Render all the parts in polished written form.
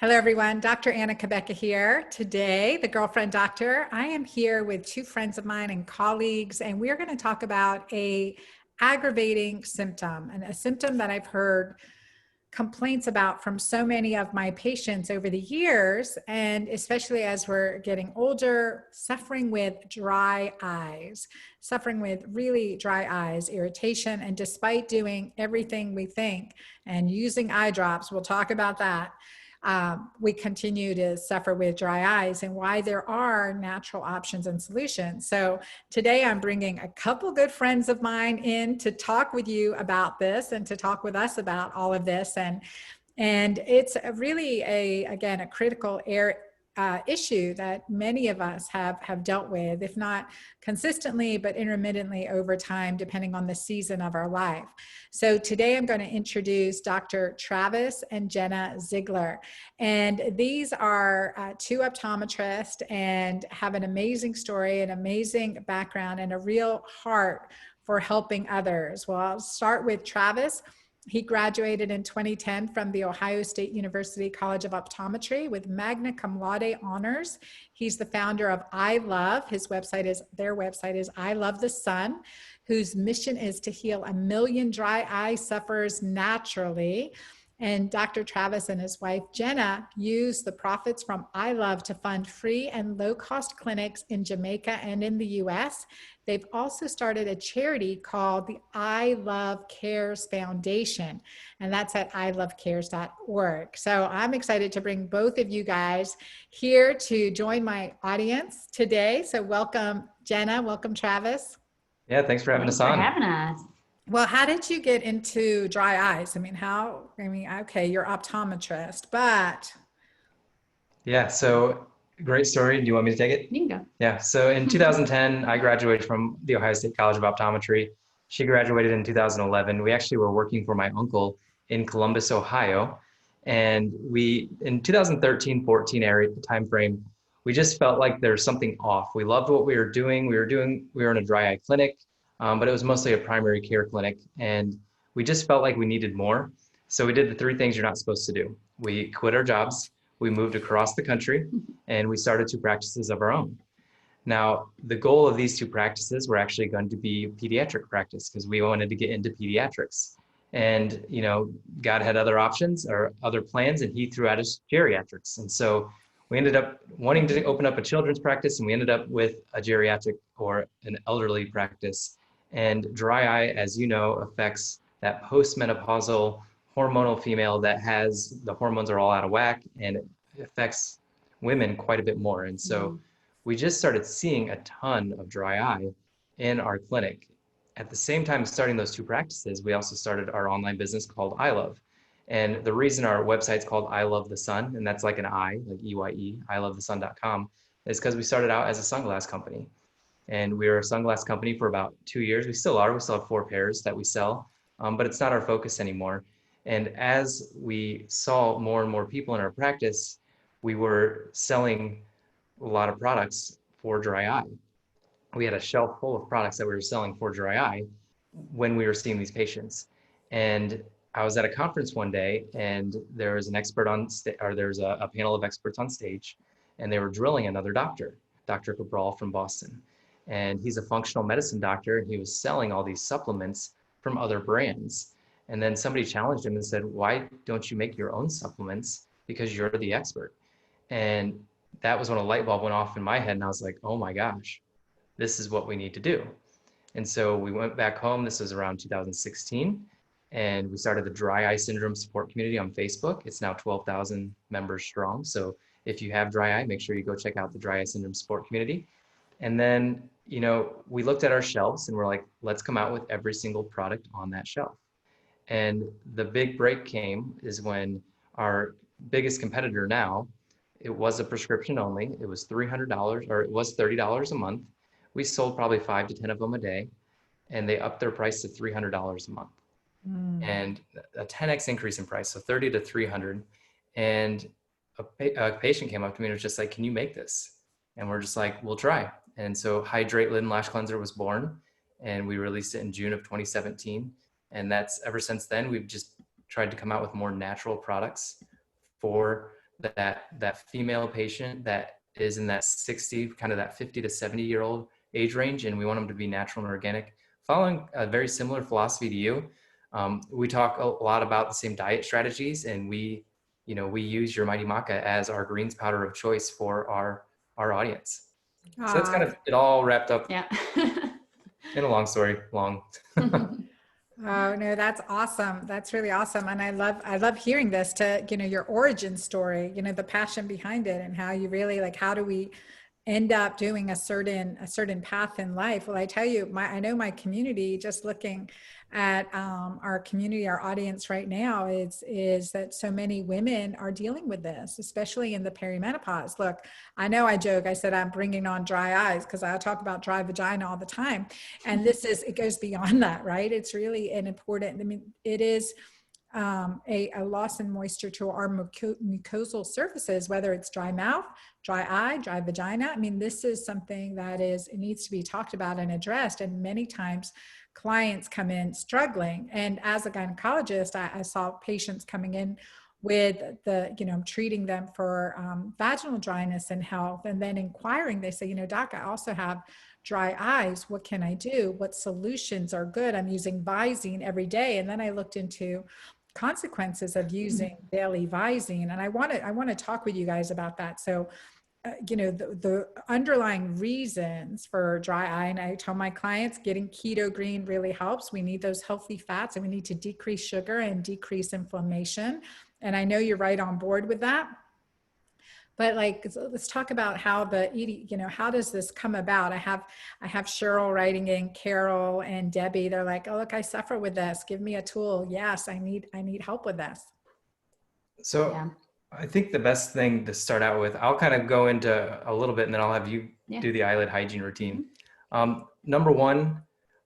Hello, everyone. Dr. Anna Cabeca here. Today, the Girlfriend Doctor. I am here with two friends of mine and colleagues, and we're going to talk about a aggravating symptom, and a symptom that I've heard complaints about from so many of my patients over the years, and especially as we're getting older, suffering with dry eyes, suffering with really dry eyes, irritation, and despite doing everything we think and using eye drops, we'll talk about that, we continue to suffer with dry eyes, and why there are natural options and solutions. So today I'm bringing a couple good friends of mine in to talk with you about this and to talk with us about all of this. And it's really again, a critical issue that many of us have dealt with, if not consistently, but intermittently over time, depending on the season of our life. So today I'm going to introduce Dr. Travis and Jenna Zigler. And these are two optometrists and have an amazing story, an amazing background, and a real heart for helping others. Well, I'll start with Travis. He graduated in 2010 from the Ohio State University College of Optometry with magna cum laude honors. He's the founder of Eyelid. Their website is I Love the Sun, whose mission is to heal 1 million dry eye sufferers naturally. And Dr. Travis and his wife, Jenna, use the profits from Eyelid to fund free and low-cost clinics in Jamaica and in the US. They've also started a charity called the I Love Cares Foundation, and that's at ilovecares.org. So I'm excited to bring both of you guys here to join my audience today. So welcome, Jenna. Welcome, Travis. Yeah, thanks for having us on. Thanks for having us. Well, how did you get into dry eyes? Okay, you're optometrist, but Yeah, so great story. Do you want me to take it? You can go. Yeah, so in 2010, I graduated from the Ohio State College of Optometry. She graduated in 2011. We actually were working for my uncle in Columbus, Ohio. And in 2013-14 area time frame, we just felt like there's something off. We loved what we were doing. We were in a dry eye clinic, but it was mostly a primary care clinic. And we just felt like we needed more. So we did the 3 things you're not supposed to do. We quit our jobs, we moved across the country, and we started 2 practices of our own. Now, the goal of these 2 practices were actually going to be pediatric practice because we wanted to get into pediatrics. And, God had other options or other plans, and he threw out his geriatrics. And so we ended up wanting to open up a children's practice, and we ended up with a geriatric or an elderly practice. And dry eye, as you know, affects that postmenopausal hormonal female that has the hormones are all out of whack, and it affects women quite a bit more. And so we just started seeing a ton of dry eye in our clinic. At the same time starting those 2 practices, we also started our online business called iLove. And the reason our website's called I Love the Sun, and that's like an I, like EYE, ilovethesun.com, is because we started out as a sunglass company. And we were a sunglass company for about 2 years. We still are. We still have 4 pairs that we sell, but it's not our focus anymore. And as we saw more and more people in our practice, we were selling a lot of products for dry eye. We had a shelf full of products that we were selling for dry eye when we were seeing these patients. And I was at a conference one day, and there was an expert there was a panel of experts on stage, and they were drilling another doctor, Dr. Cabral from Boston. And he's a functional medicine doctor, and he was selling all these supplements from other brands. And then somebody challenged him and said, why don't you make your own supplements? Because you're the expert. And that was when a light bulb went off in my head, and I was like, oh my gosh, this is what we need to do. And so we went back home. This was around 2016. And we started the Dry Eye Syndrome Support Community on Facebook. It's now 12,000 members strong. So if you have dry eye, make sure you go check out the Dry Eye Syndrome Support Community. And then, we looked at our shelves and we're like, let's come out with every single product on that shelf. And the big break came is when our biggest competitor now, it was a prescription only. It was $300, or it was $30 a month. We sold probably 5 to 10 of them a day, and they upped their price to $300 a month. And a 10x increase in price, so 30 to 300. And a patient came up to me and was just like, can you make this? And we're just like, we'll try. And so Hydrate Lid and Lash Cleanser was born, and we released it in June of 2017. And that's ever since then, we've just tried to come out with more natural products for that female patient that is in that 60, kind of that 50 to 70-year-old age range, and we want them to be natural and organic, following a very similar philosophy to you. We talk a lot about the same diet strategies, and we use your Mighty Maca as our greens powder of choice for our audience. So that's kind of it all wrapped up. Yeah. In a long story, long. Oh no, that's awesome. That's really awesome. And I love hearing this to, your origin story, the passion behind it and how you really like, how do we end up doing a certain path in life? Well, I tell you, I know my community, just looking at our community, our audience right now is that so many women are dealing with this, especially in the perimenopause. Look, I know I joke, I said I'm bringing on dry eyes because I talk about dry vagina all the time. And it goes beyond that, right? It's really an important, it is a loss in moisture to our mucosal surfaces, whether it's dry mouth, dry eye, dry vagina. This is something that it needs to be talked about and addressed. And many times clients come in struggling. And as a gynecologist, I saw patients coming in with I'm treating them for vaginal dryness and health. And then inquiring, they say, doc, I also have dry eyes. What can I do? What solutions are good? I'm using Visine every day. And then I looked into consequences of using daily Visine. And I want to talk with you guys about that. So, the underlying reasons for dry eye, and I tell my clients getting Keto-Green really helps. We need those healthy fats and we need to decrease sugar and decrease inflammation. And I know you're right on board with that. But let's talk about how the eating, how does this come about? I have Cheryl writing in, Carol and Debbie. They're like, oh, look, I suffer with this. Give me a tool. Yes, I need help with this. So yeah. I think the best thing to start out with, I'll kind of go into a little bit and then I'll have you do the eyelid hygiene routine. Number one,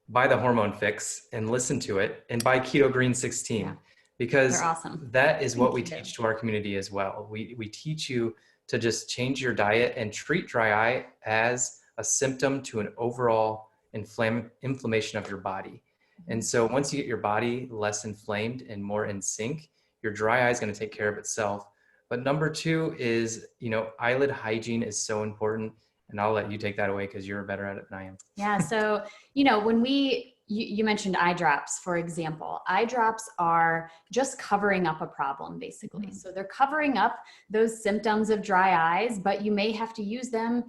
buy the hormone fix and listen to it, and buy Keto-Green 16 because awesome. That is what we teach to our community as well. We teach you to just change your diet and treat dry eye as a symptom to an overall inflammation of your body. And so once you get your body less inflamed and more in sync, your dry eye is going to take care of itself. But number two is, eyelid hygiene is so important. And I'll let you take that away because you're better at it than I am. Yeah. So, when you mentioned eye drops, for example. Eye drops are just covering up a problem, basically. So they're covering up those symptoms of dry eyes, but you may have to use them,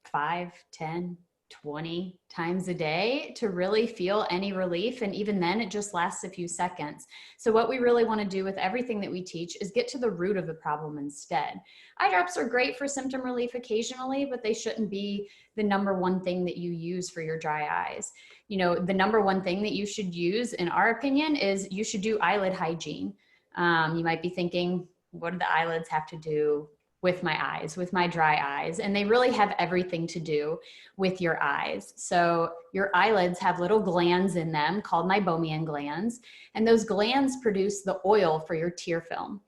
5, 10, 20 times a day to really feel any relief. And even then it just lasts a few seconds. So what we really want to do with everything that we teach is get to the root of the problem instead. Eye drops are great for symptom relief occasionally, but they shouldn't be the number one thing that you use for your dry eyes. The number one thing that you should use, in our opinion, is you should do eyelid hygiene. You might be thinking, what do the eyelids have to do with my eyes, with my dry eyes? And they really have everything to do with your eyes. So your eyelids have little glands in them called meibomian glands, and those glands produce the oil for your tear film.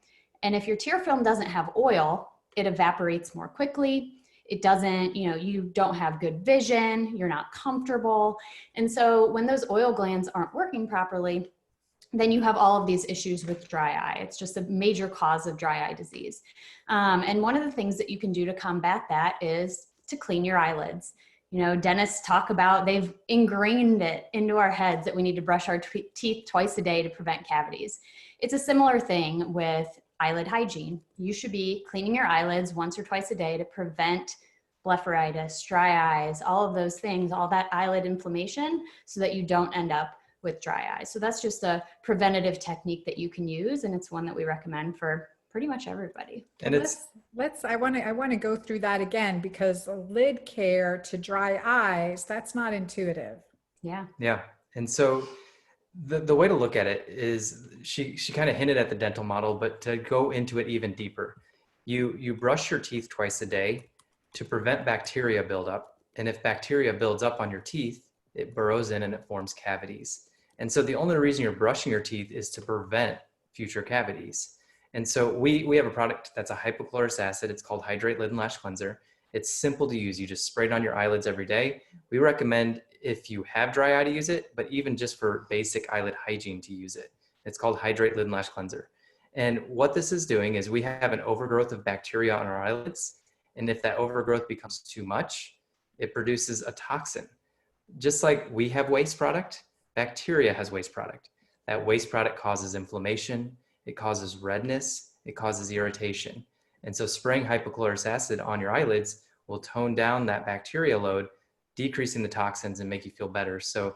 And if your tear film doesn't have oil, it evaporates more quickly. It doesn't, you don't have good vision, you're not comfortable. And so when those oil glands aren't working properly, then you have all of these issues with dry eye. It's just a major cause of dry eye disease. And one of the things that you can do to combat that is to clean your eyelids. Dentists talk about, they've ingrained it into our heads that we need to brush our teeth twice a day to prevent cavities. It's a similar thing with eyelid hygiene. You should be cleaning your eyelids once or twice a day to prevent blepharitis, dry eyes, all of those things, all that eyelid inflammation, so that you don't end up with dry eyes. So that's just a preventative technique that you can use. And it's one that we recommend for pretty much everybody. And I want to go through that again, because lid care to dry eyes, that's not intuitive. Yeah. Yeah. And so the way to look at it is she kind of hinted at the dental model, but to go into it even deeper, you brush your teeth twice a day to prevent bacteria buildup. And if bacteria builds up on your teeth, it burrows in and it forms cavities. And so the only reason you're brushing your teeth is to prevent future cavities. And so we have a product that's a hypochlorous acid. It's called Hydrate Lid and Lash Cleanser. It's simple to use. You just spray it on your eyelids every day. We recommend, if you have dry eye, to use it, but even just for basic eyelid hygiene, to use it. It's called Hydrate Lid and Lash Cleanser. And what this is doing is we have an overgrowth of bacteria on our eyelids. And if that overgrowth becomes too much, it produces a toxin. Just like we have waste product, bacteria has waste product. That waste product causes inflammation, it causes redness, it causes irritation. And so spraying hypochlorous acid on your eyelids will tone down that bacteria load, decreasing the toxins and make you feel better. So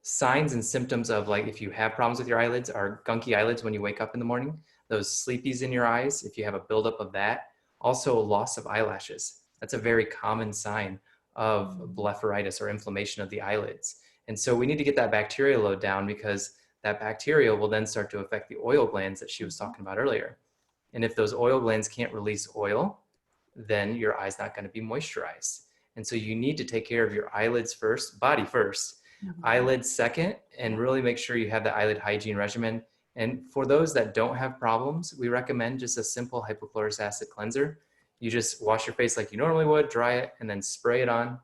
signs and symptoms of, like, if you have problems with your eyelids, are gunky eyelids when you wake up in the morning, those sleepies in your eyes, if you have a buildup of that, also loss of eyelashes. That's a very common sign of blepharitis or inflammation of the eyelids. And so we need to get that bacteria load down, because that bacteria will then start to affect the oil glands that she was talking about earlier. And if those oil glands can't release oil, then your eye's not going to be moisturized. And so you need to take care of your eyelids first, body first, eyelids second, and really make sure you have the eyelid hygiene regimen. And for those that don't have problems, we recommend just a simple hypochlorous acid cleanser. You just wash your face like you normally would, dry it, and then spray it on,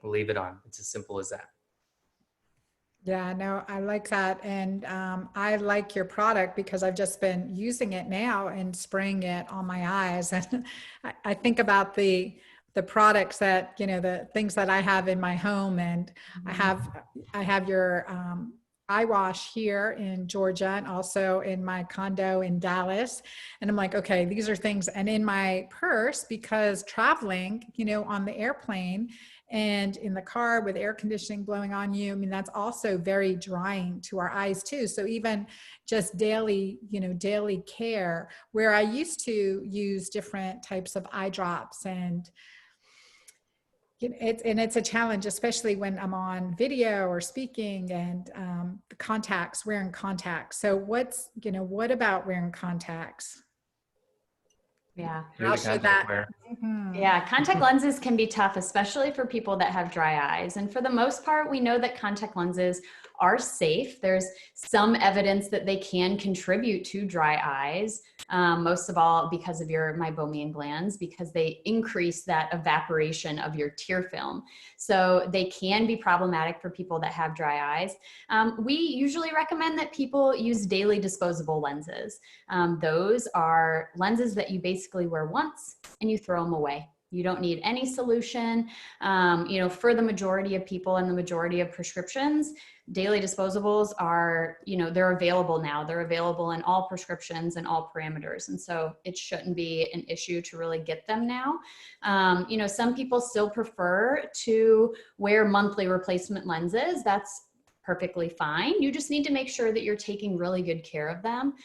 leave it on. It's as simple as that. Yeah, no, I like that. And I like your product because I've just been using it now and spraying it on my eyes. And I think about the products that, you know, the things that I have in my home, and I have your eye wash here in Georgia and also in my condo in Dallas. And I'm like, okay, these are things. And in my purse, because traveling, you know, on the airplane and in the car with air conditioning blowing on you, I mean, that's also very drying to our eyes too. So even just daily, you know, daily care, where I used to use different types of eye drops, and it's a challenge, especially when I'm on video or speaking, and the contacts, wearing contacts. So what about wearing contacts? Yeah. How should that? Yeah, contact lenses can be tough, especially for people that have dry eyes. And for the most part, we know that contact lenses are safe. There's some evidence that they can contribute to dry eyes, most of all because of your meibomian glands, because they increase that evaporation of your tear film. So they can be problematic for people that have dry eyes. We usually recommend that people use daily disposable lenses. Those are lenses that you basically wear once and you throw them away. You don't need any solution. For the majority of people and the majority of prescriptions, daily disposables are, they're available now. They're available in all prescriptions and all parameters. And so it shouldn't be an issue to really get them now. Some people still prefer to wear monthly replacement lenses. That's perfectly fine. You just need to make sure that you're taking really good care of them.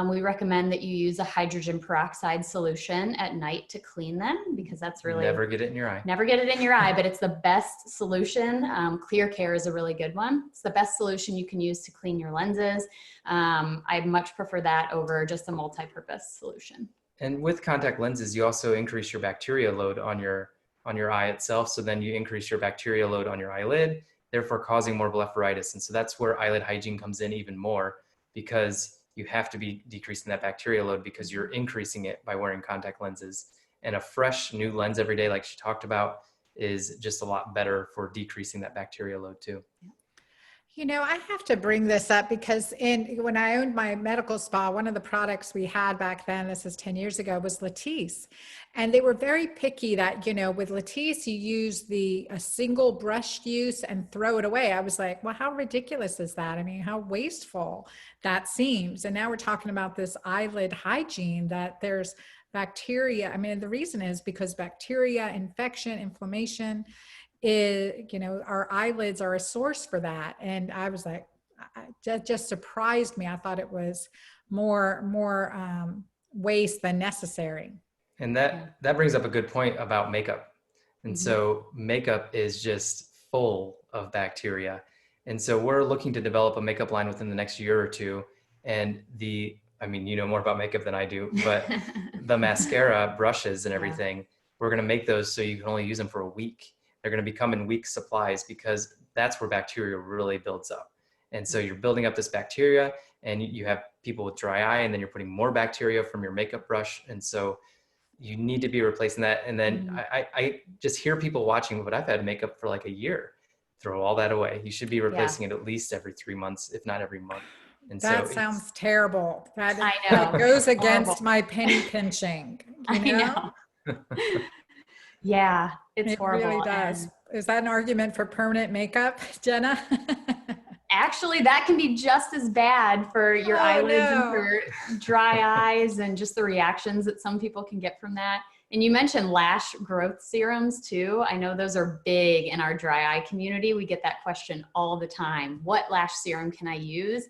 We recommend that you use a hydrogen peroxide solution at night to clean them, because that's really— Never get it in your eye. Never get it in your eye, but it's the best solution. Clear Care is a really good one. It's the best solution you can use to clean your lenses. I much prefer that over just a multi-purpose solution. And with contact lenses, you also increase your bacteria load on your eye itself. So then you increase your bacteria load on your eyelid, therefore causing more blepharitis. And so that's where eyelid hygiene comes in even more, because you have to be decreasing that bacteria load because you're increasing it by wearing contact lenses. And a fresh new lens every day, like she talked about, is just a lot better for decreasing that bacteria load too. I have to bring this up because when I owned my medical spa, one of the products we had back then, this is 10 years ago, was Latisse. And they were very picky that, with Latisse, you use a single brush use and throw it away. I was like, well, how ridiculous is that? I mean, how wasteful that seems. And now we're talking about this eyelid hygiene, that there's bacteria. I mean, the reason is because bacteria, infection, inflammation, our eyelids are a source for that. And I was like, just surprised me. I thought it was more waste than necessary. And that brings up a good point about makeup. And so makeup is just full of bacteria. And so we're looking to develop a makeup line within the next year or two. And you know more about makeup than I do, but the mascara brushes and everything, we're going to make those so you can only use them for a week. They're going to become in weak supplies, because that's where bacteria really builds up. And so you're building up this bacteria, and you have people with dry eye, and then you're putting more bacteria from your makeup brush. And so you need to be replacing that. And then I just hear people watching, but I've had makeup for like a year. Throw all that away. You should be replacing it at least every 3 months, if not every month. And so That sounds terrible. I That know. goes Horrible. against my penny pinching, I you know? know. Yeah, it's It really horrible. does. And Is that an argument for permanent makeup, Jenna? actually, that can be just as bad for your Oh eyelids and no. for dry eyes and just the reactions that some people can get from that. And you mentioned lash growth serums too. I know those are big in our dry eye community. We get that question all the time. What lash serum can I use?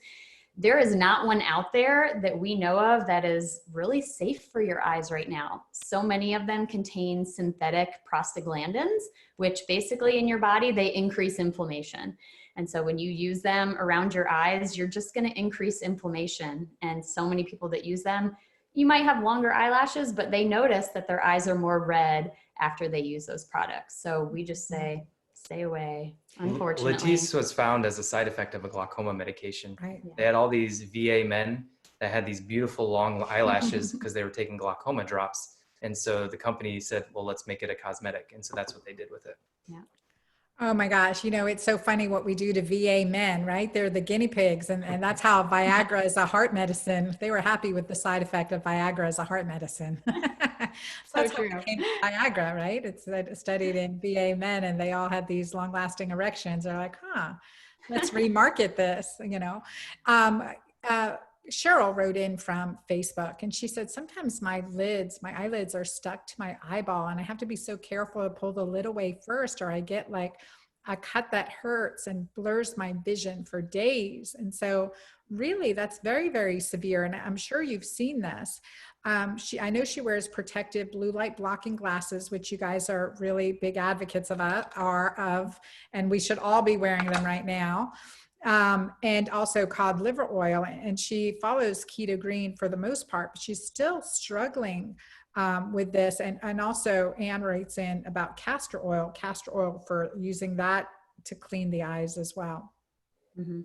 There is not one out there that we know of that is really safe for your eyes right now. So many of them contain synthetic prostaglandins, which basically in your body, they increase inflammation. And so when you use them around your eyes, you're just going to increase inflammation. And so many people that use them, you might have longer eyelashes, but they notice that their eyes are more red after they use those products. So we just say, stay away, unfortunately. Latisse was found as a side effect of a glaucoma medication. Right. They had all these VA men that had these beautiful long eyelashes because they were taking glaucoma drops. And so the company said, well, let's make it a cosmetic. And so that's what they did with it. Yeah. Oh my gosh, it's so funny what we do to VA men, right? They're the guinea pigs, and that's how Viagra is a heart medicine. They were happy with the side effect of Viagra as a heart medicine. So That's how true. it came to Viagra, right? It's studied in VA men, and they all had these long-lasting erections. They're like, let's remarket this, Um, Cheryl wrote in from Facebook, and she said, sometimes my eyelids are stuck to my eyeball, and I have to be so careful to pull the lid away first, or I get like a cut that hurts and blurs my vision for days. And so really that's very, very severe. And I'm sure you've seen this. I know she wears protective blue light blocking glasses, which you guys are really big advocates of, and we should all be wearing them right now. And also cod liver oil. And she follows Keto-Green for the most part, but she's still struggling with this. And also Anne writes in about castor oil for using that to clean the eyes as well. Mm-hmm.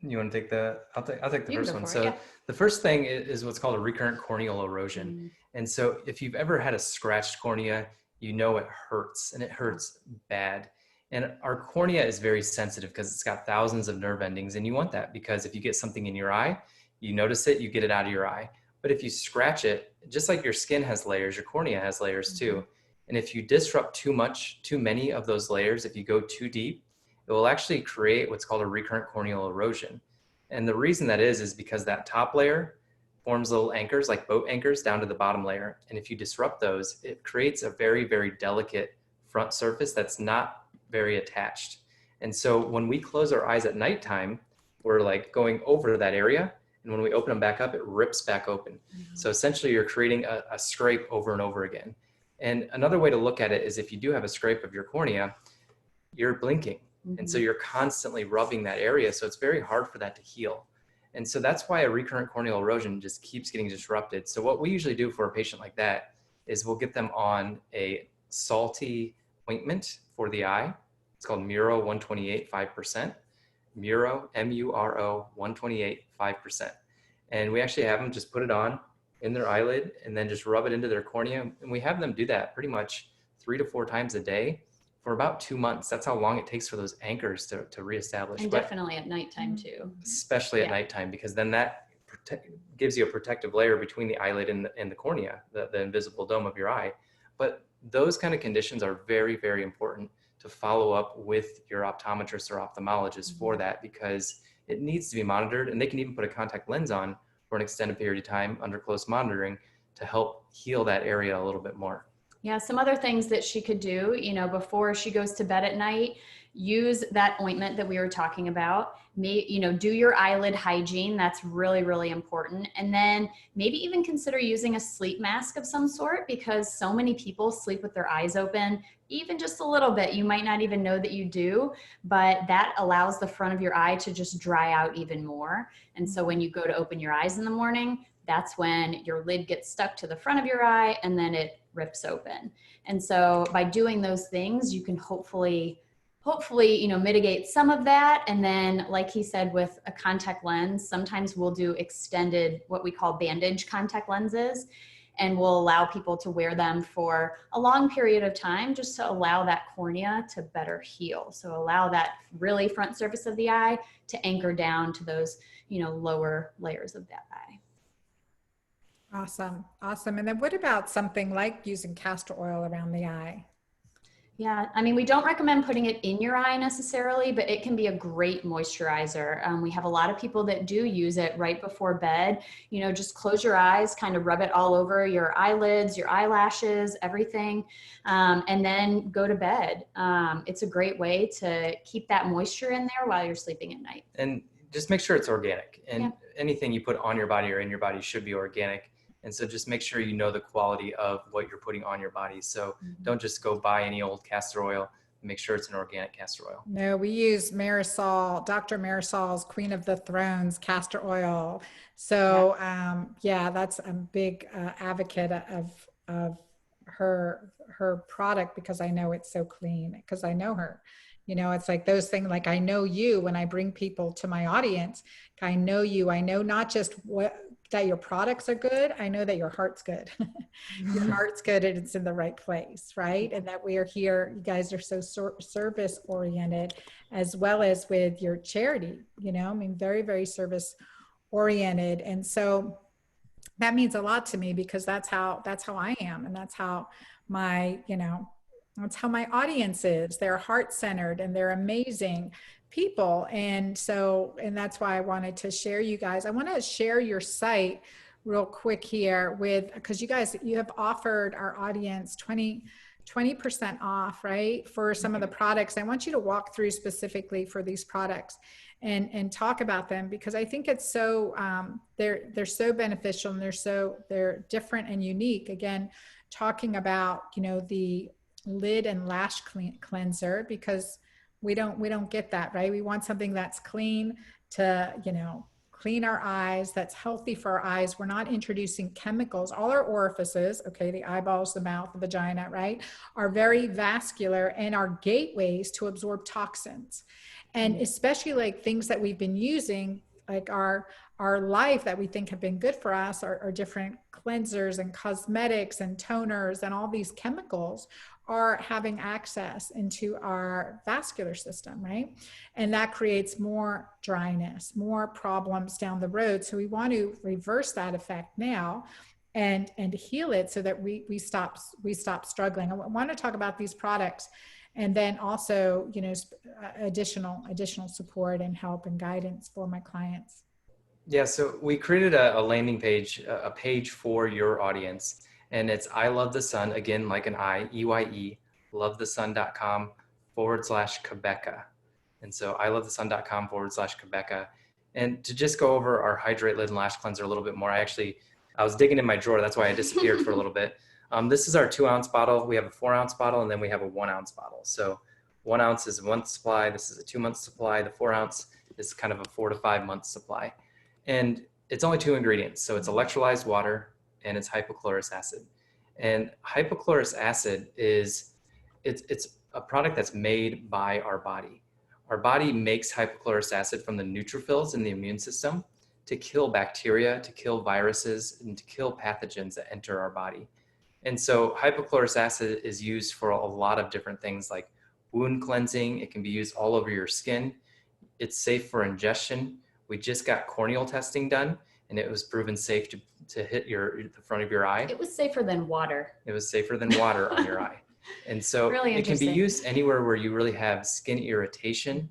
You want to take I'll take the first one. So yeah. the first thing is what's called a recurrent corneal erosion. Mm-hmm. And so if you've ever had a scratched cornea, you know it hurts, and it hurts bad. And our cornea is very sensitive because it's got thousands of nerve endings, and you want that because if you get something in your eye, you notice it, you get it out of your eye. But if you scratch it, just like your skin has layers, your cornea has layers too. And if you disrupt too many of those layers, if you go too deep, it will actually create what's called a recurrent corneal erosion. And the reason that is because that top layer forms little anchors, like boat anchors, down to the bottom layer. And if you disrupt those, it creates a very, very delicate front surface that's not very attached. And so when we close our eyes at nighttime, we're like going over that area. And when we open them back up, it rips back open. Mm-hmm. So essentially you're creating a scrape over and over again. And another way to look at it is if you do have a scrape of your cornea, you're blinking. Mm-hmm. And so you're constantly rubbing that area. So it's very hard for that to heal. And so that's why a recurrent corneal erosion just keeps getting disrupted. So what we usually do for a patient like that is we'll get them on a salty ointment for the eye. It's called Muro 128 5%. Muro, M-U-R-O 128 5%. And we actually have them just put it on in their eyelid and then just rub it into their cornea. And we have them do that pretty much 3 to 4 times a day for about 2 months. That's how long it takes for those anchors to reestablish. And definitely at nighttime too. Especially at nighttime, because then that gives you a protective layer between the eyelid and the cornea, the invisible dome of your eye. But those kind of conditions are very, very important to follow up with your optometrist or ophthalmologist for that, because it needs to be monitored, and they can even put a contact lens on for an extended period of time under close monitoring to help heal that area a little bit more. Yeah, some other things that she could do, before she goes to bed at night, use that ointment that we were talking about. Do your eyelid hygiene. That's really, really important. And then maybe even consider using a sleep mask of some sort, because so many people sleep with their eyes open, even just a little bit. You might not even know that you do, but that allows the front of your eye to just dry out even more. And so when you go to open your eyes in the morning, that's when your lid gets stuck to the front of your eye and then it rips open. And so by doing those things, you can hopefully, mitigate some of that. And then, like he said, with a contact lens, sometimes we'll do extended, what we call bandage contact lenses. and we'll allow people to wear them for a long period of time just to allow that cornea to better heal. So allow that really front surface of the eye to anchor down to those, lower layers of that eye. Awesome. Awesome. And then what about something like using castor oil around the eye? Yeah, I mean, we don't recommend putting it in your eye necessarily, but it can be a great moisturizer. We have a lot of people that do use it right before bed. Just close your eyes, kind of rub it all over your eyelids, your eyelashes, everything, and then go to bed. It's a great way to keep that moisture in there while you're sleeping at night. And just make sure it's organic. And anything you put on your body or in your body should be organic. And so just make sure you know the quality of what you're putting on your body. So don't just go buy any old castor oil. Make sure it's an organic castor oil. No, we use Dr. Marisol's Queen of the Thrones castor oil. So that's a big advocate of her product, because I know it's so clean, because I know her. It's like those things, like I know you. When I bring people to my audience, I know you. I know not just that your products are good, I know that your heart's good. Your heart's good and it's in the right place, right? And that we are here, you guys are so service oriented, as well as with your charity, very, very service oriented. And so that means a lot to me, because that's how I am. And that's how that's how my audience is. They're heart-centered and they're amazing people. And that's why I wanted to share you guys. I want to share your site real quick here because you have offered our audience 20% off, right? For some of the products. I want you to walk through specifically for these products and talk about them, because I think it's so, they're so beneficial, and they're different and unique. Again, talking about, the lid and lash cleanser, because we don't get that, right? We want something that's clean to, clean our eyes, that's healthy for our eyes. We're not introducing chemicals. All our orifices, okay, the eyeballs, the mouth, the vagina, right, are very vascular and are gateways to absorb toxins. And especially like things that we've been using, like our life that we think have been good for us, are different cleansers and cosmetics and toners, and all these chemicals are having access into our vascular system, right? And that creates more dryness, more problems down the road. So we want to reverse that effect now and heal it, so that we stop struggling. I want to talk about these products, and then also, additional support and help and guidance for my clients. Yeah, so we created a landing page, a page for your audience, and it's I Love the Sun, again, like an I, EYE, lovethesun.com/Cabeca. And so ilovethesun.com/Cabeca. And to just go over our Hydrate Lid and Lash Cleanser a little bit more, I was digging in my drawer. That's why I disappeared for a little bit. This is our 2-ounce bottle. We have a 4-ounce bottle, and then we have a 1-ounce bottle. So 1 ounce is a month supply. This is a 2-month supply. The 4-ounce is kind of a 4 to 5 month supply. And it's only 2 ingredients. So it's electrolyzed water and it's hypochlorous acid. And hypochlorous acid it's a product that's made by our body. Our body makes hypochlorous acid from the neutrophils in the immune system to kill bacteria, to kill viruses, and to kill pathogens that enter our body. And so hypochlorous acid is used for a lot of different things, like wound cleansing. It can be used all over your skin. It's safe for ingestion. We just got corneal testing done, and it was proven safe to hit the front of your eye. It was safer than water. It was safer than water on your eye. And so really it can be used anywhere where you really have skin irritation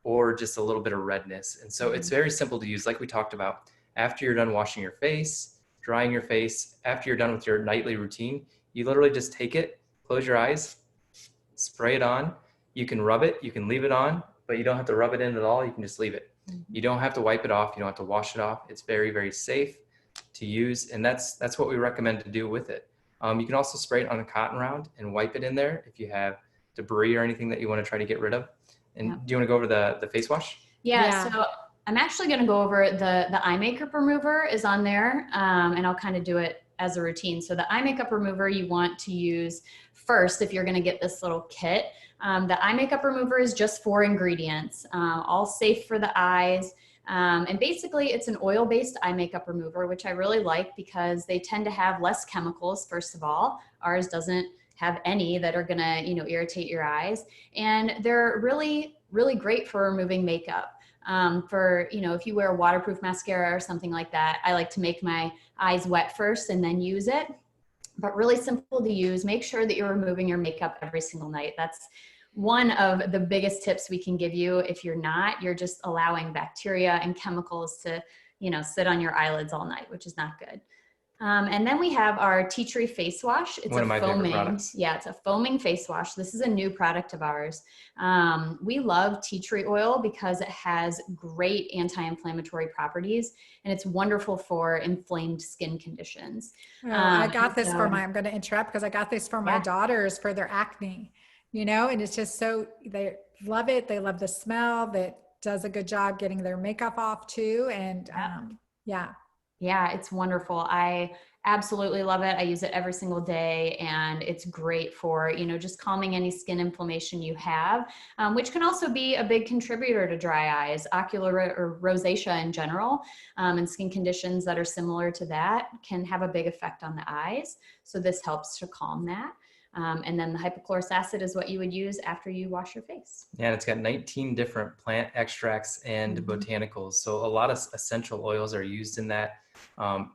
or just a little bit of redness. And so it's very simple to use, like we talked about. After you're done washing your face, drying your face, after you're done with your nightly routine, you literally just take it, close your eyes, spray it on. You can rub it, you can leave it on, but you don't have to rub it in at all. You can just leave it. You don't have to wipe it off. You don't have to wash it off. It's very, very safe to use. And that's what we recommend to do with it. You can also spray it on a cotton round and wipe it in there if you have debris or anything that you want to try to get rid of. And do you want to go over the face wash? Yeah. So I'm actually going to go over the eye makeup remover is on there, and I'll kind of do it as a routine. So the eye makeup remover you want to use first if you're going to get this little kit. The eye makeup remover is just 4 ingredients, all safe for the eyes. And basically it's an oil-based eye makeup remover, which I really like because they tend to have less chemicals. First of all, ours doesn't have any that are gonna, irritate your eyes. And they're really, really great for removing makeup. If you wear a waterproof mascara or something like that, I like to make my eyes wet first and then use it. But really simple to use. Make sure that you're removing your makeup every single night. That's one of the biggest tips we can give you. If you're not, you're just allowing bacteria and chemicals to, sit on your eyelids all night, which is not good. And then we have our tea tree face wash. It's One of my favorite products. Yeah, it's a foaming face wash. This is a new product of ours. We love tea tree oil because it has great anti-inflammatory properties and it's wonderful for inflamed skin conditions. I got this for I'm going to interrupt because I got this for my Yeah. daughters for their acne, and it's just so, they love it. They love the smell. That does a good job getting their makeup off too. And yeah. Yeah, it's wonderful. I absolutely love it. I use it every single day and it's great for, just calming any skin inflammation you have, which can also be a big contributor to dry eyes, ocular or rosacea in general, and skin conditions that are similar to that can have a big effect on the eyes. So this helps to calm that. And then the hypochlorous acid is what you would use after you wash your face. Yeah, and it's got 19 different plant extracts and botanicals. So a lot of essential oils are used in that.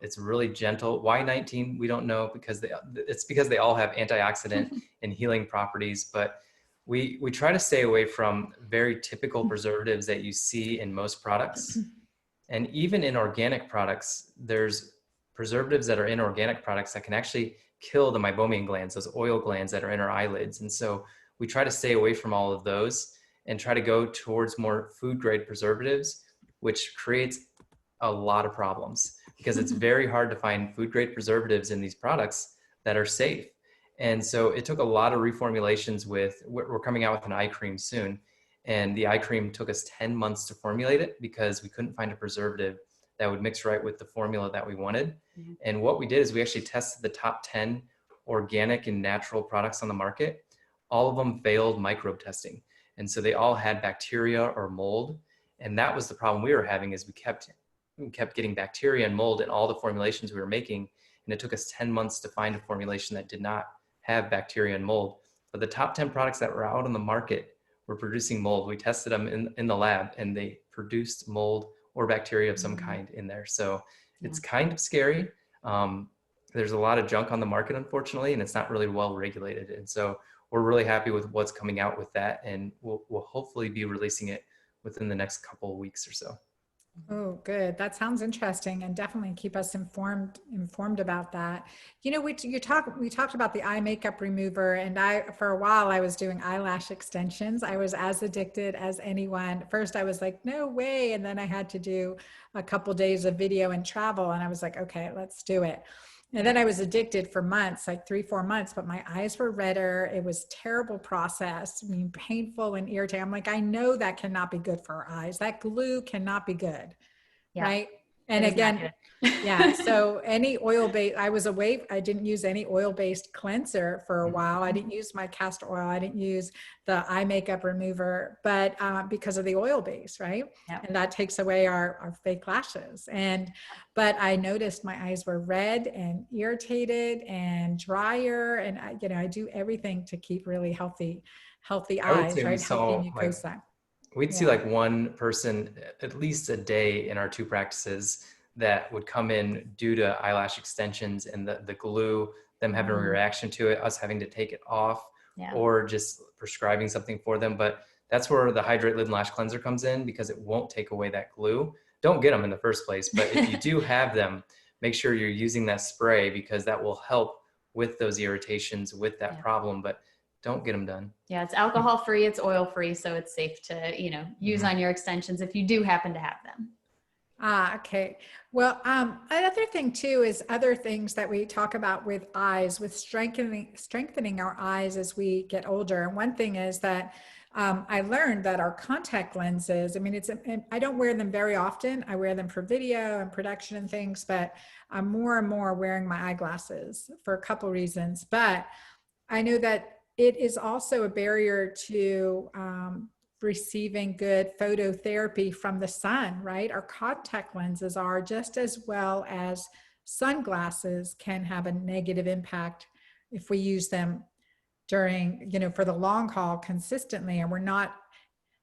It's really gentle. Why 19? We don't know, because they all have antioxidant and healing properties. But we try to stay away from very typical preservatives that you see in most products. And even in organic products, there's preservatives that are in organic products that can actually kill the meibomian glands, those oil glands that are in our eyelids. And so we try to stay away from all of those and try to go towards more food grade preservatives, which creates a lot of problems because it's very hard to find food grade preservatives in these products that are safe. And so it took a lot of reformulations. We're coming out with an eye cream soon. And the eye cream took us 10 months to formulate it because we couldn't find a preservative that would mix right with the formula that we wanted. Mm-hmm. And what we did is we actually tested the top 10 organic and natural products on the market. All of them failed microbe testing. And so they all had bacteria or mold. And that was the problem we were having, is we kept getting bacteria and mold in all the formulations we were making. And it took us 10 months to find a formulation that did not have bacteria and mold. But the top 10 products that were out on the market were producing mold. We tested them in the lab and they produced mold or bacteria of some kind in there. So it's kind of scary. There's a lot of junk on the market, unfortunately, and it's not really well regulated. And so we're really happy with what's coming out with that. And we'll hopefully be releasing it within the next couple of weeks or so. Oh, good. That sounds interesting, and definitely keep us informed about that. We talked about the eye makeup remover, and for a while I was doing eyelash extensions. I was as addicted as anyone. First I was like, no way. And then I had to do a couple days of video and travel. And I was like, okay, let's do it. And then I was addicted for months, like 3-4 months, but my eyes were redder. It was a terrible process. I mean, painful and irritating. I'm like, I know that cannot be good for our eyes. That glue cannot be good. Yeah. Right. And again, yeah. So any oil-based, I didn't use any oil-based cleanser for a while. I didn't use my castor oil. I didn't use the eye makeup remover, but because of the oil base, right? Yep. And that takes away our fake lashes. But I noticed my eyes were red and irritated and drier. And I do everything to keep really healthy eyes, right? Healthy mucosa. We'd see like one person at least a day in our 2 practices that would come in due to eyelash extensions and the glue, them having a reaction to it, us having to take it off, or just prescribing something for them. But that's where the Hydrate Lid and Lash Cleanser comes in, because it won't take away that glue. Don't get them in the first place. But if you do have them, make sure you're using that spray, because that will help with those irritations, with that problem. But don't get them done. Yeah, it's alcohol free, it's oil free, so it's safe to, use on your extensions if you do happen to have them. Okay. Well, another thing too is other things that we talk about with eyes, with strengthening our eyes as we get older. And one thing is that I learned that our contact lenses, I don't wear them very often. I wear them for video and production and things, but I'm more and more wearing my eyeglasses for a couple reasons. But I know that it is also a barrier to receiving good phototherapy from the sun, right? Our contact lenses are, just as well as sunglasses can have a negative impact if we use them during, for the long haul consistently, and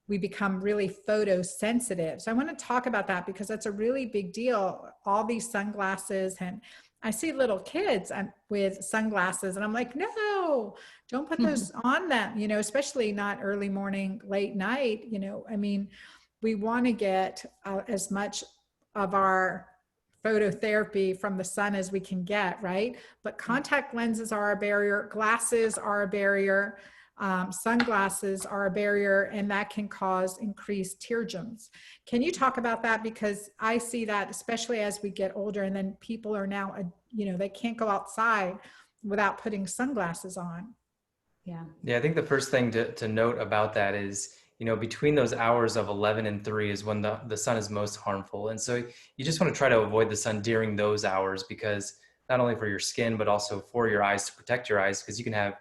we become really photosensitive. So I want to talk about that because that's a really big deal. All these sunglasses, and I see little kids with sunglasses and I'm like, no, don't put those on them, especially not early morning, late night. I mean, we want to get as much of our phototherapy from the sun as we can get, right? But contact lenses are a barrier, glasses are a barrier, sunglasses are a barrier, and that can cause increased tear-jerms. Can you talk about that? Because I see that especially as we get older, and then people are now, they can't go outside without putting sunglasses on. Yeah, I think the first thing to note about that is, between those hours of 11 and 3 is when the sun is most harmful. And so you just want to try to avoid the sun during those hours, because not only for your skin, but also for your eyes, to protect your eyes, because you can have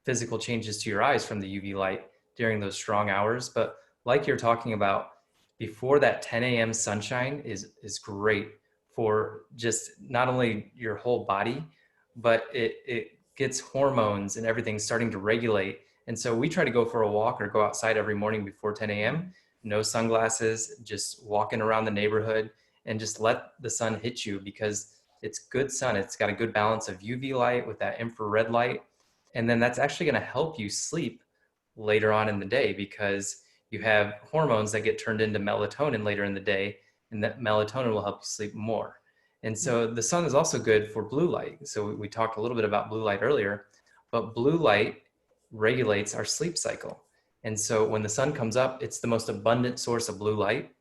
physical changes to your eyes from the UV light during those strong hours. But like you're talking about, before that 10 a.m. sunshine is great for just not only your whole body, but it gets hormones and everything starting to regulate. And so we try to go for a walk or go outside every morning before 10 a.m., no sunglasses, just walking around the neighborhood and just let the sun hit you, because it's good sun. It's got a good balance of UV light with that infrared light. And then that's actually going to help you sleep later on in the day, because you have hormones that get turned into melatonin later in the day, and that melatonin will help you sleep more. And so the sun is also good for blue light. So we talked a little bit about blue light earlier, but blue light regulates our sleep cycle. And so when the sun comes up, it's the most abundant source of blue light,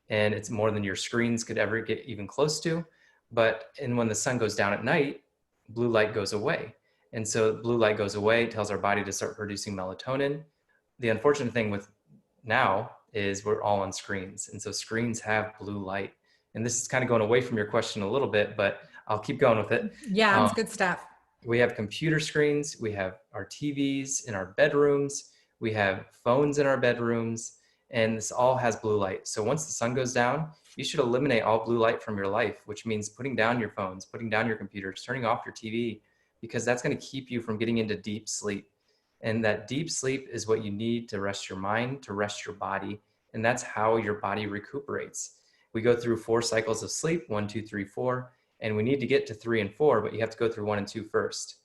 and it's more than your screens could ever get even close to. And when the sun goes down at night, blue light goes away. And so blue light goes away, tells our body to start producing melatonin. The unfortunate thing with now is we're all on screens. And so screens have blue light. And this is kind of going away from your question a little bit, but I'll keep going with it. Yeah, it's good stuff. We have computer screens, we have our TVs in our bedrooms, we have phones in our bedrooms, and this all has blue light. So once the sun goes down, you should eliminate all blue light from your life, which means putting down your phones, putting down your computers, turning off your TV, because that's going to keep you from getting into deep sleep. And that deep sleep is what you need to rest your mind, to rest your body. And that's how your body recuperates. We go through 4 cycles of sleep, 1, 2, 3, 4, and we need to get to 3 and 4, but you have to go through 1 and 2 first.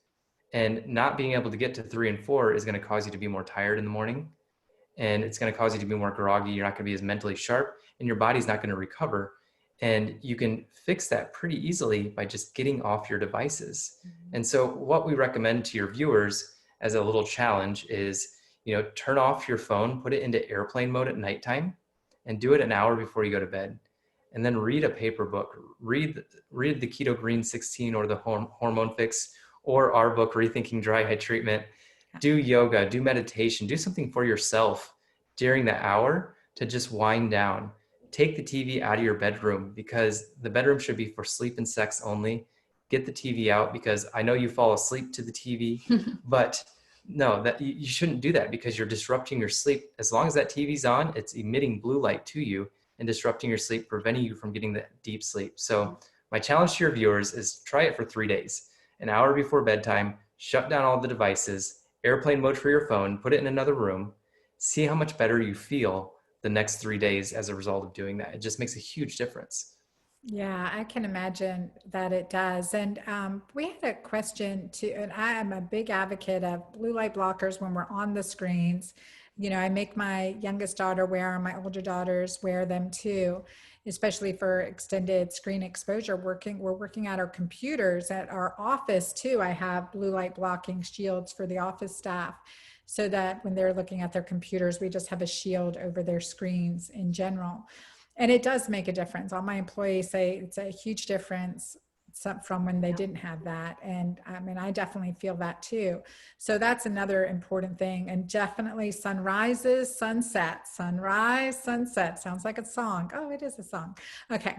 And not being able to get to 3 and 4 is going to cause you to be more tired in the morning. And it's going to cause you to be more groggy. You're not going to be as mentally sharp, and your body's not going to recover. And you can fix that pretty easily by just getting off your devices. And so what we recommend to your viewers as a little challenge is, turn off your phone, put it into airplane mode at nighttime, and do it an hour before you go to bed. And then read a paper book, read the Keto-Green 16 or the Hormone Fix, or our book, Rethinking Dry Eye Treatment. Do yoga, do meditation, do something for yourself during the hour to just wind down. Take the TV out of your bedroom, because the bedroom should be for sleep and sex only. Get the TV out, because I know you fall asleep to the TV, but no, that you shouldn't do that, because you're disrupting your sleep. As long as that TV's on, it's emitting blue light to you and disrupting your sleep, preventing you from getting that deep sleep. So my challenge to your viewers is try it for 3 days. An hour before bedtime, shut down all the devices, airplane mode for your phone, put it in another room, see how much better you feel the next 3 days as a result of doing that. It just makes a huge difference. Yeah, I can imagine that it does. And we had a question too, and I am a big advocate of blue light blockers when we're on the screens. I make my youngest daughter wear them, my older daughters wear them too, especially for extended screen exposure. We're working at our computers at our office too. I have blue light blocking shields for the office staff, so that when they're looking at their computers, we just have a shield over their screens in general. And it does make a difference. All my employees say it's a huge difference. from when they didn't have that. And I mean, I definitely feel that too. So that's another important thing. And definitely sunrises, sunsets, sunrise, sunset. Sounds like a song. Oh, it is a song. Okay.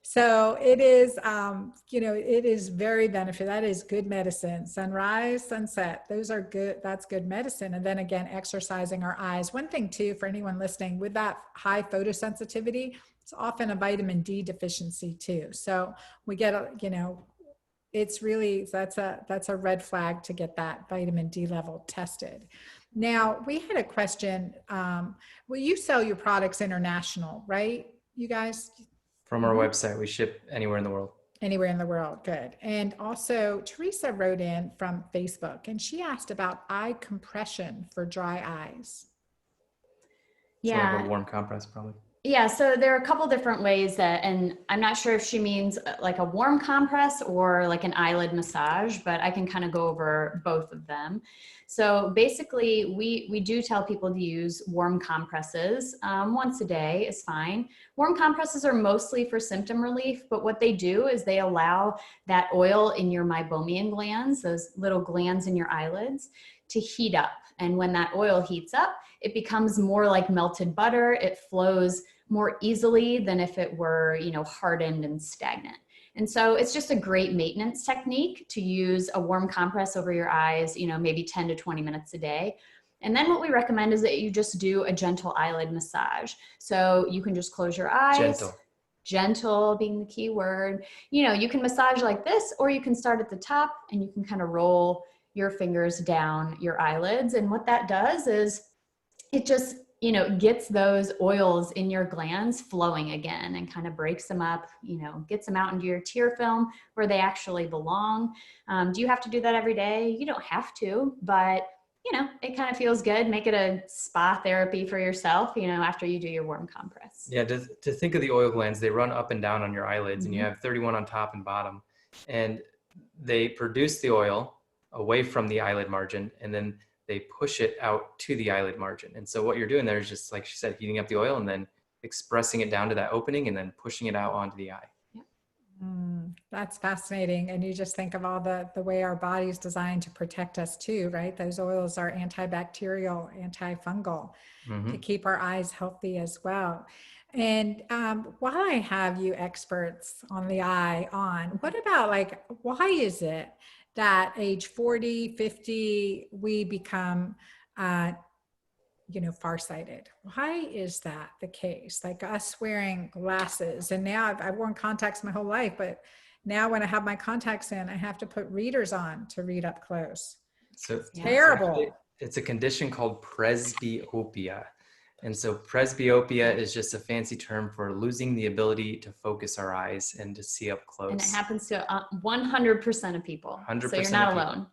So it is, it is very beneficial. That is good medicine. Sunrise, sunset, those are good. That's good medicine. And then again, exercising our eyes. One thing too, for anyone listening, with that high photosensitivity, it's often a vitamin D deficiency too. So we get, it's really, that's a red flag to get that vitamin D level tested. Now, we had a question. Well, you sell your products international, right? You guys? From our website, we ship anywhere in the world. Anywhere in the world. Good. And also Teresa wrote in from Facebook and she asked about eye compression for dry eyes. Yeah. So like a warm compress probably. Yeah, so there are a couple different ways that, and I'm not sure if she means like a warm compress or like an eyelid massage, but I can kind of go over both of them. So basically, we do tell people to use warm compresses once a day is fine. Warm compresses are mostly for symptom relief, but what they do is they allow that oil in your meibomian glands, those little glands in your eyelids, to heat up. And when that oil heats up, it becomes more like melted butter. It flows more easily than if it were, hardened and stagnant. And so it's just a great maintenance technique to use a warm compress over your eyes, maybe 10 to 20 minutes a day. And then what we recommend is that you just do a gentle eyelid massage. So you can just close your eyes. Gentle being the key word. You can massage like this, or you can start at the top and you can kind of roll your fingers down your eyelids. And what that does is it just, gets those oils in your glands flowing again and kind of breaks them up, gets them out into your tear film where they actually belong. Do you have to do that every day? You don't have to, but it kind of feels good. Make it a spa therapy for yourself, after you do your warm compress. Yeah, to think of the oil glands, they run up and down on your eyelids, and you have 31 on top and bottom, and they produce the oil away from the eyelid margin, and then they push it out to the eyelid margin. And so what you're doing there is just, like she said, heating up the oil and then expressing it down to that opening and then pushing it out onto the eye. That's fascinating. And you just think of all the way our body's designed to protect us too, right? Those oils are antibacterial, antifungal to keep our eyes healthy as well. And while I have you experts on the eye on, what about why is it that age 40, 50, we become, farsighted? Why is that the case? Like us wearing glasses, and now I've worn contacts my whole life, but now when I have my contacts in, I have to put readers on to read up close. So terrible. It's a condition called presbyopia. And so presbyopia is just a fancy term for losing the ability to focus our eyes and to see up close. And it happens to 100% of people. 100% so you're not alone.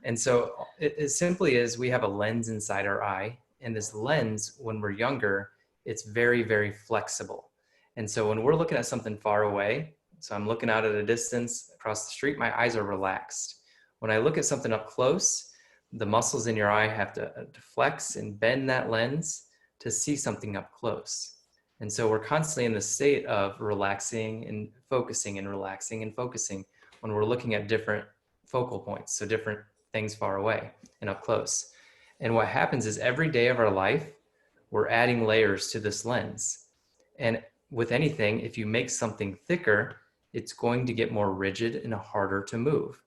And so it simply is, we have a lens inside our eye. And this lens, when we're younger, it's very, very flexible. And so when we're looking at something far away, so I'm looking out at a distance across the street, my eyes are relaxed. When I look at something up close, the muscles in your eye have to flex and bend that lens to see something up close. And so we're constantly in the state of relaxing and focusing and relaxing and focusing when we're looking at different focal points, so different things far away and up close. And what happens is every day of our life, we're adding layers to this lens. And with anything, if you make something thicker, it's going to get more rigid and harder to move.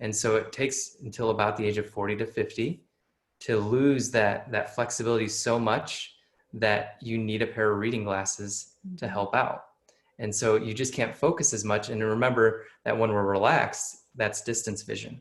And so it takes until about the age of 40 to 50 to lose that flexibility so much that you need a pair of reading glasses to help out. And so you just can't focus as much. And remember that when we're relaxed, that's distance vision.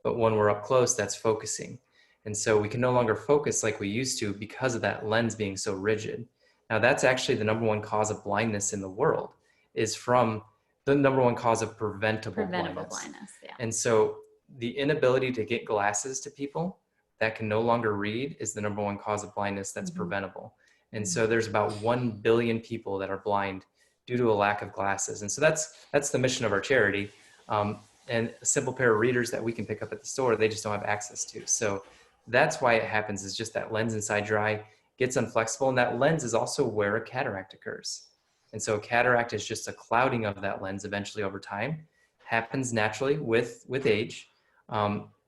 But when we're up close, that's focusing. And so we can no longer focus like we used to because of that lens being so rigid. Now that's actually the number one cause of blindness in the world, is from the number one cause of preventable blindness. Yeah. And so the inability to get glasses to people that can no longer read is the number one cause of blindness that's preventable. And so there's about 1 billion people that are blind due to a lack of glasses. And so that's the mission of our charity. And a simple pair of readers that we can pick up at the store, they just don't have access to. So that's why it happens, is just that lens inside your eye gets unflexible. And that lens is also where a cataract occurs. And so a cataract is just a clouding of that lens eventually over time. happens naturally with age.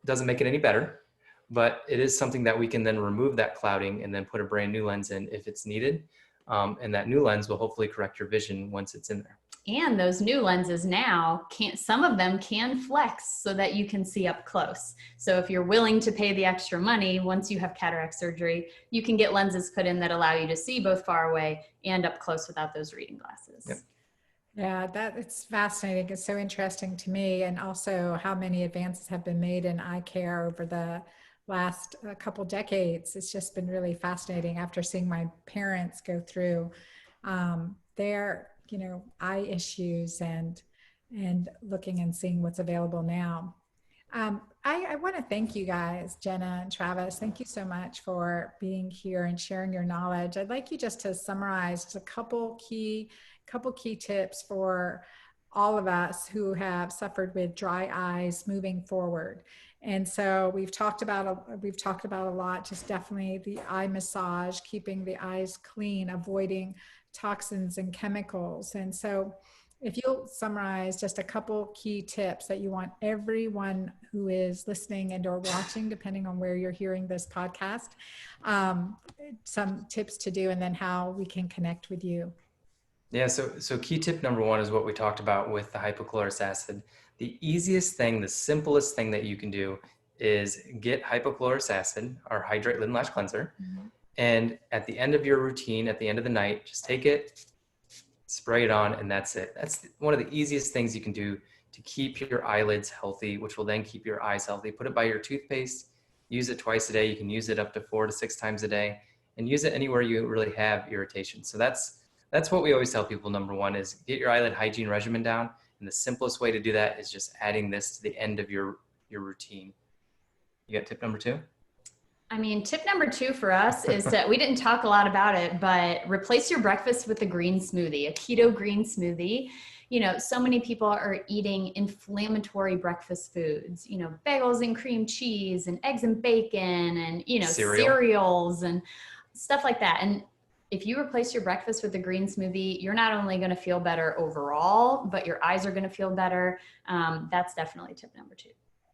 Doesn't make it any better, but it is something that we can then remove that clouding and then put a brand new lens in if it's needed. And that new lens will hopefully correct your vision once it's in there. And those new lenses now some of them can flex so that you can see up close. So if you're willing to pay the extra money, once you have cataract surgery, you can get lenses put in that allow you to see both far away and up close without those reading glasses. Yep. Yeah, it's fascinating. It's so interesting to me, and also how many advances have been made in eye care over the last couple decades. It's just been really fascinating after seeing my parents go through their, eye issues and looking and seeing what's available now. I want to thank you guys, Jenna and Travis. Thank you so much for being here and sharing your knowledge. I'd like you just to summarize just a couple key tips for all of us who have suffered with dry eyes moving forward. And so we've talked about a lot, just definitely the eye massage, keeping the eyes clean, avoiding toxins and chemicals. And so if you'll summarize just a couple key tips that you want everyone who is listening and or watching, depending on where you're hearing this podcast, some tips to do, and then how we can connect with you. Yeah, so key tip number one is what we talked about with the hypochlorous acid. The easiest thing, the simplest thing that you can do is get hypochlorous acid, our Hydrate Lid and Lash Cleanser. Mm-hmm. And at the end of your routine, at the end of the night, just take it, spray it on, and that's it. That's one of the easiest things you can do to keep your eyelids healthy, which will then keep your eyes healthy. Put it by your toothpaste, use it twice a day. You can use it up to 4 to 6 times a day, and use it anywhere you really have irritation. So that's what we always tell people. Number one is get your eyelid hygiene regimen down. And the simplest way to do that is just adding this to the end of your routine. You got tip number 2? I mean, tip number 2 for us is that we didn't talk a lot about it, but replace your breakfast with a green smoothie, a keto green smoothie. So many people are eating inflammatory breakfast foods, bagels and cream cheese and eggs and bacon and, cereals and stuff like that. And if you replace your breakfast with a green smoothie, you're not only going to feel better overall, but your eyes are going to feel better. That's definitely tip number 2.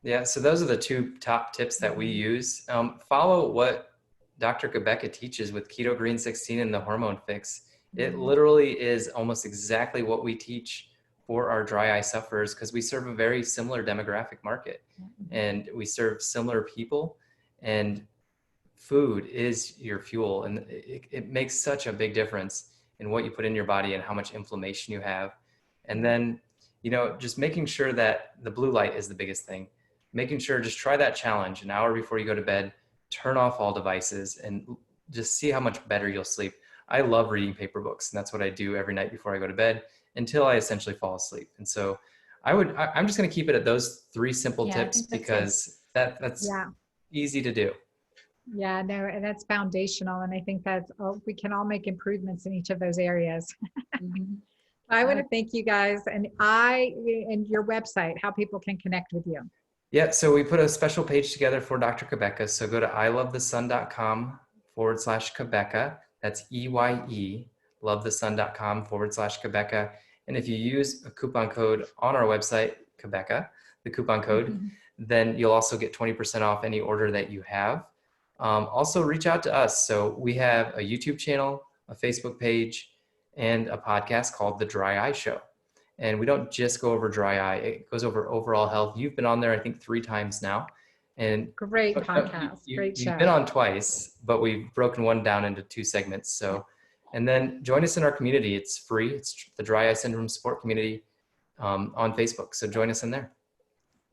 Yeah, so those are the 2 top tips that we use. Follow what Dr. Cabeca teaches with Keto-Green 16 and the Hormone Fix. It literally is almost exactly what we teach for our dry eye sufferers, because we serve a very similar demographic market and we serve similar people, and food is your fuel, and it makes such a big difference in what you put in your body and how much inflammation you have. And then, just making sure that the blue light is the biggest thing. Making sure, just try that challenge an hour before you go to bed, turn off all devices, and just see how much better you'll sleep. I love reading paper books, and that's what I do every night before I go to bed until I essentially fall asleep. And so I'm just going to keep it at those 3 simple tips, because that's easy to do. Yeah, no, and that's foundational. And I think we can all make improvements in each of those areas. I want to thank you guys, and your website, how people can connect with you. Yeah, so we put a special page together for Dr. Cabeca. So go to ilovethesun.com/Cabeca. That's EYE, lovethesun.com/Cabeca. And if you use a coupon code on our website, Cabeca, the coupon code, then you'll also get 20% off any order that you have. Also reach out to us. So we have a YouTube channel, a Facebook page, and a podcast called The Dry Eye Show. And we don't just go over dry eye, it goes over overall health. You've been on there, I think, 3 times now. And great podcast, great show. You've been on twice, but we've broken one down into 2 segments. So, and then join us in our community. It's free. It's the Dry Eye Syndrome Support Community on Facebook. So join us in there.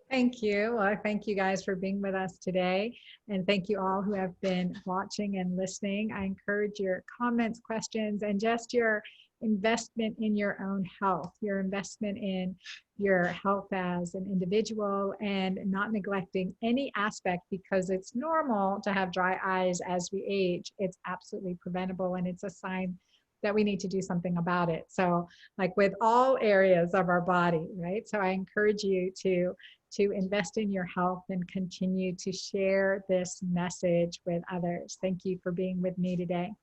Thank you. Well, thank you guys for being with us today. And thank you all who have been watching and listening. I encourage your comments, questions, and just your investment in your own health, your investment in your health as an individual, and not neglecting any aspect, because it's normal to have dry eyes as we age. It's absolutely preventable, and it's a sign that we need to do something about it. So like with all areas of our body, right? So I encourage you to invest in your health and continue to share this message with others. Thank you for being with me today.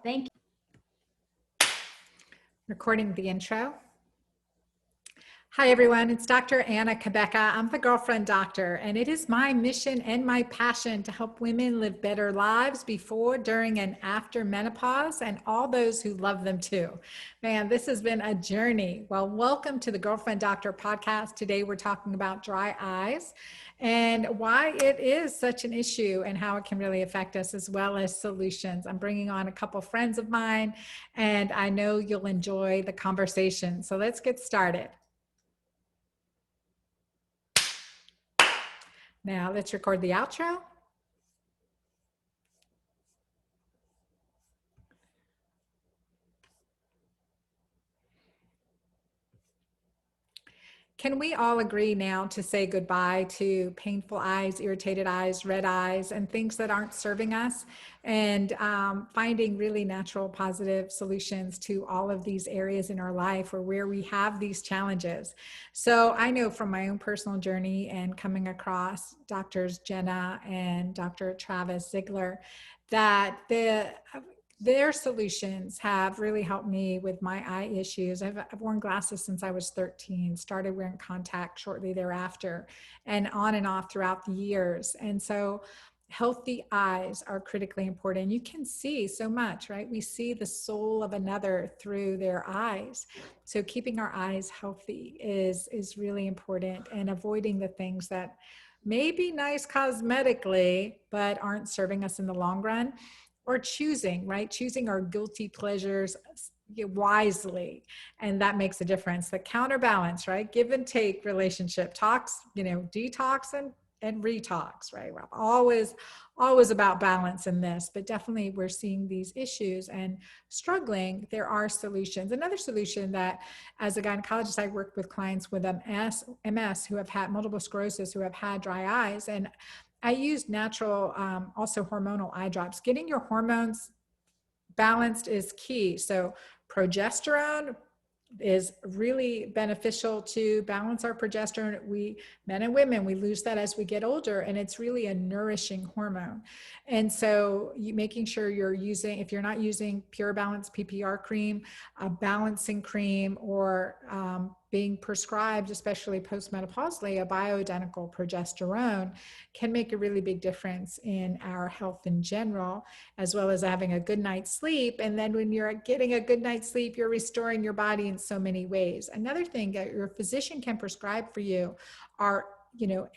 Thank you. Recording the intro. Hi, everyone. It's Dr. Anna Cabeca. I'm the girlfriend doctor, and it is my mission and my passion to help women live better lives before, during, and after menopause, and all those who love them too. Man, this has been a journey. Well, welcome to the Girlfriend Doctor podcast. Today, we're talking about dry eyes and why it is such an issue and how it can really affect us, as well as solutions. I'm bringing on a couple friends of mine, and I know you'll enjoy the conversation. So let's get started. Now let's record the outro. Can we all agree now to say goodbye to painful eyes, irritated eyes, red eyes, and things that aren't serving us, and finding really natural, positive solutions to all of these areas in our life or where we have these challenges? So I know from my own personal journey and coming across doctors Jenna and Dr. Travis Zigler, that their solutions have really helped me with my eye issues. I've worn glasses since I was 13, started wearing contact shortly thereafter, and on and off throughout the years. And so healthy eyes are critically important. You can see so much, right? We see the soul of another through their eyes. So keeping our eyes healthy is really important, and avoiding the things that may be nice cosmetically, but aren't serving us in the long run. Or choosing, right? Choosing our guilty pleasures wisely. And that makes a difference. The counterbalance, right? Give and take relationship talks, detox and retox, right? We're always about balance in this, but definitely we're seeing these issues and struggling. There are solutions. Another solution that, as a gynecologist, I work with clients with MS who have had multiple sclerosis, who have had dry eyes, and I use natural, also hormonal eye drops. Getting your hormones balanced is key. So progesterone is really beneficial to balance our progesterone. We, men and women, we lose that as we get older, and it's really a nourishing hormone. And so making sure you're using, if you're not using Pure Balance PPR cream, a balancing cream, or being prescribed, especially postmenopausally, a bioidentical progesterone, can make a really big difference in our health in general, as well as having a good night's sleep. And then when you're getting a good night's sleep, you're restoring your body in so many ways. Another thing that your physician can prescribe for you are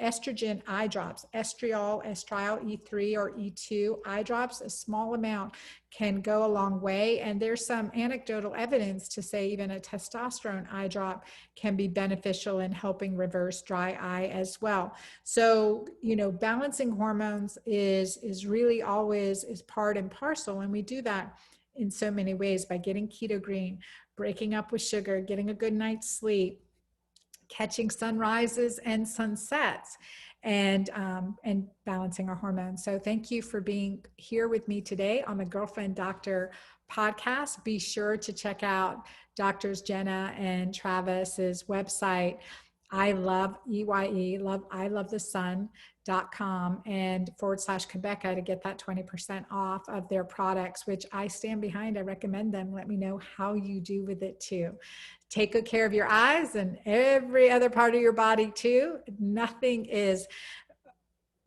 estrogen eye drops, estriol E3 or E2 eye drops. A small amount can go a long way. And there's some anecdotal evidence to say even a testosterone eye drop can be beneficial in helping reverse dry eye as well. So, balancing hormones is really always is part and parcel. And we do that in so many ways by getting keto-green, breaking up with sugar, getting a good night's sleep, catching sunrises and sunsets, and balancing our hormones. So thank you for being here with me today on the Girlfriend Doctor podcast. Be sure to check out Doctors Jenna and Travis's website. I love I love the sun.com and /Cabeca to get that 20% off of their products, which I stand behind. I recommend them. Let me know how you do with it too. Take good care of your eyes and every other part of your body too. Nothing is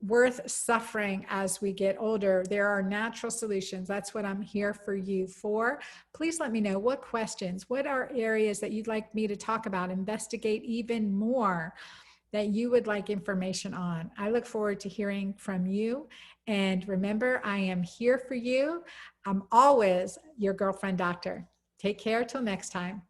worth suffering as we get older. There are natural solutions. That's what I'm here for you for. Please let me know what questions, what are areas that you'd like me to talk about, investigate even more, that you would like information on. I look forward to hearing from you. And remember, I am here for you. I'm always your girlfriend doctor. Take care till next time.